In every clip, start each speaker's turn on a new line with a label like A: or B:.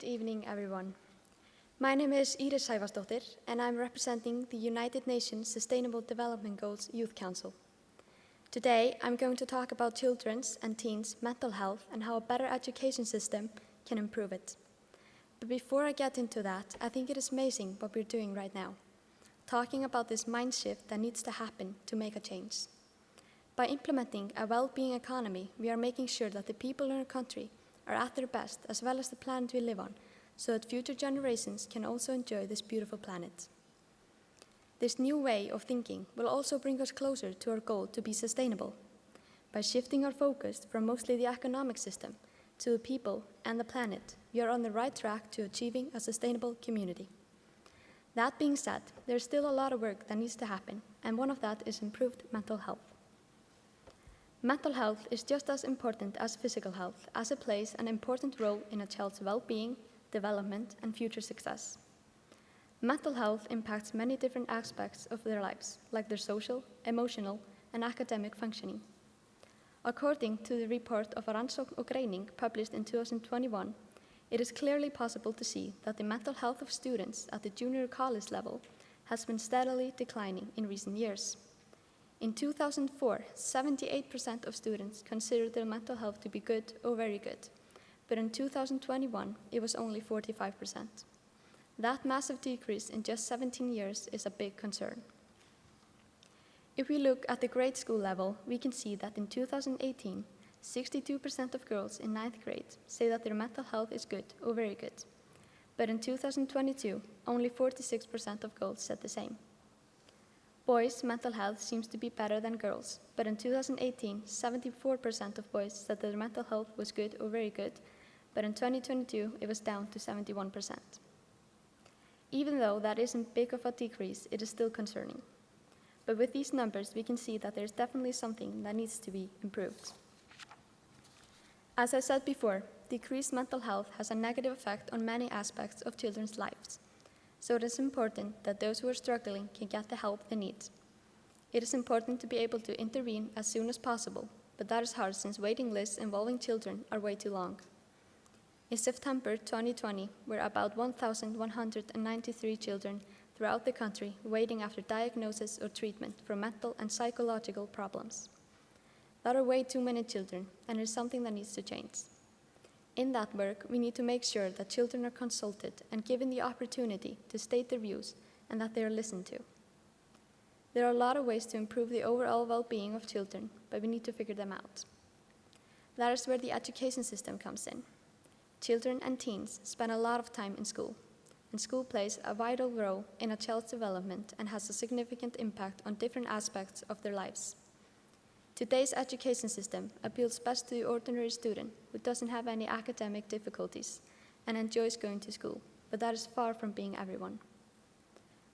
A: Good evening, everyone. My name is Íris Sævarsdóttir, and I'm representing the United Nations Sustainable Development Goals Youth Council. Today, I'm going to talk about children's and teens' mental health and how a better education system can improve it. But before I get into that, I think it is amazing what we're doing right now, talking about this mind shift that needs to happen to make a change. By implementing a well-being economy, we are making sure that the people in our country are at their best, as well as the planet we live on, so that future generations can also enjoy this beautiful planet. This new way of thinking will also bring us closer to our goal to be sustainable. By shifting our focus from mostly the economic system to the people and the planet, we are on the right track to achieving a sustainable community. That being said, there's still a lot of work that needs to happen, and one of that is improved mental health. Mental health is just as important as physical health, as it plays an important role in a child's well-being, development, and future success. Mental health impacts many different aspects of their lives, like their social, emotional, and academic functioning. According to the report of Rannsókn og Greining published in 2021, it is clearly possible to see that the mental health of students at the junior college level has been steadily declining in recent years. In 2004, 78% of students considered their mental health to be good or very good, but in 2021, it was only 45%. That massive decrease in just 17 years is a big concern. If we look at the grade school level, we can see that in 2018, 62% of girls in 9th grade say that their mental health is good or very good, but in 2022, only 46% of girls said the same. Boys' mental health seems to be better than girls', but in 2018, 74% of boys said that their mental health was good or very good, but in 2022, it was down to 71%. Even though that isn't big of a decrease, it is still concerning. But with these numbers, we can see that there's definitely something that needs to be improved. As I said before, decreased mental health has a negative effect on many aspects of children's lives. So it is important that those who are struggling can get the help they need. It is important to be able to intervene as soon as possible, but that is hard since waiting lists involving children are way too long. In September 2020, there were about 1,193 children throughout the country waiting after diagnosis or treatment for mental and psychological problems. That are way too many children, and it is something that needs to change. In that work, we need to make sure that children are consulted and given the opportunity to state their views and that they are listened to. There are a lot of ways to improve the overall well-being of children, but we need to figure them out. That is where the education system comes in. Children and teens spend a lot of time in school, and school plays a vital role in a child's development and has a significant impact on different aspects of their lives. Today's education system appeals best to the ordinary student who doesn't have any academic difficulties and enjoys going to school, but that is far from being everyone.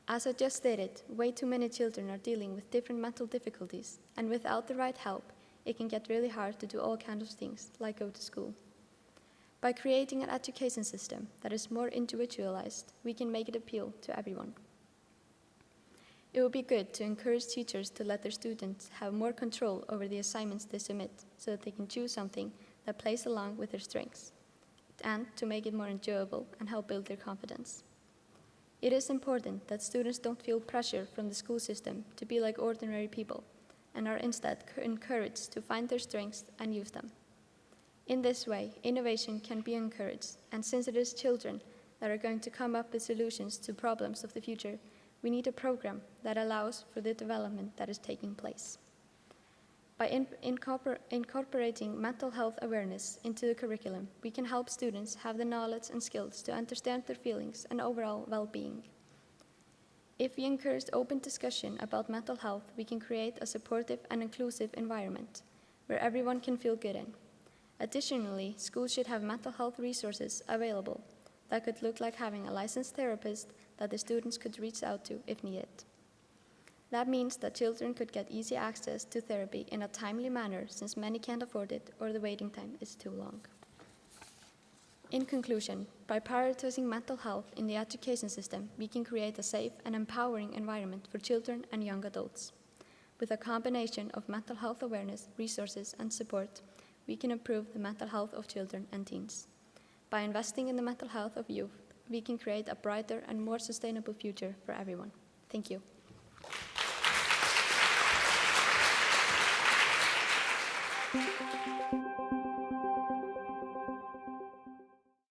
A: As I just stated, way too many children are dealing with different mental difficulties, and without the right help, it can get really hard to do all kinds of things, like go to school. By creating an education system that is more individualized, we can make it appeal to everyone. It would be good to encourage teachers to let their students have more control over the assignments they submit so that they can choose something that plays along with their strengths, and to make it more enjoyable and help build their confidence. It is important that students don't feel pressure from the school system to be like ordinary people and are instead encouraged to find their strengths and use them. In this way, innovation can be encouraged, and since it is children that are going to come up with solutions to problems of the future, we need a program that allows for the development that is taking place. By incorporating mental health awareness into the curriculum, we can help students have the knowledge and skills to understand their feelings and overall well-being. If we encourage open discussion about mental health, we can create a supportive and inclusive environment where everyone can feel good in. Additionally, schools should have mental health resources available that could look like having a licensed therapist that the students could reach out to if needed. That means that children could get easy access to therapy in a timely manner since many can't afford it or the waiting time is too long. In conclusion, by prioritizing mental health in the education system, we can create a safe and empowering environment for children and young adults. With a combination of mental health awareness, resources, and support, we can improve the mental health of children and teens. by investing in the mental health of youth, we can create a brighter and more sustainable future for everyone. Thank you.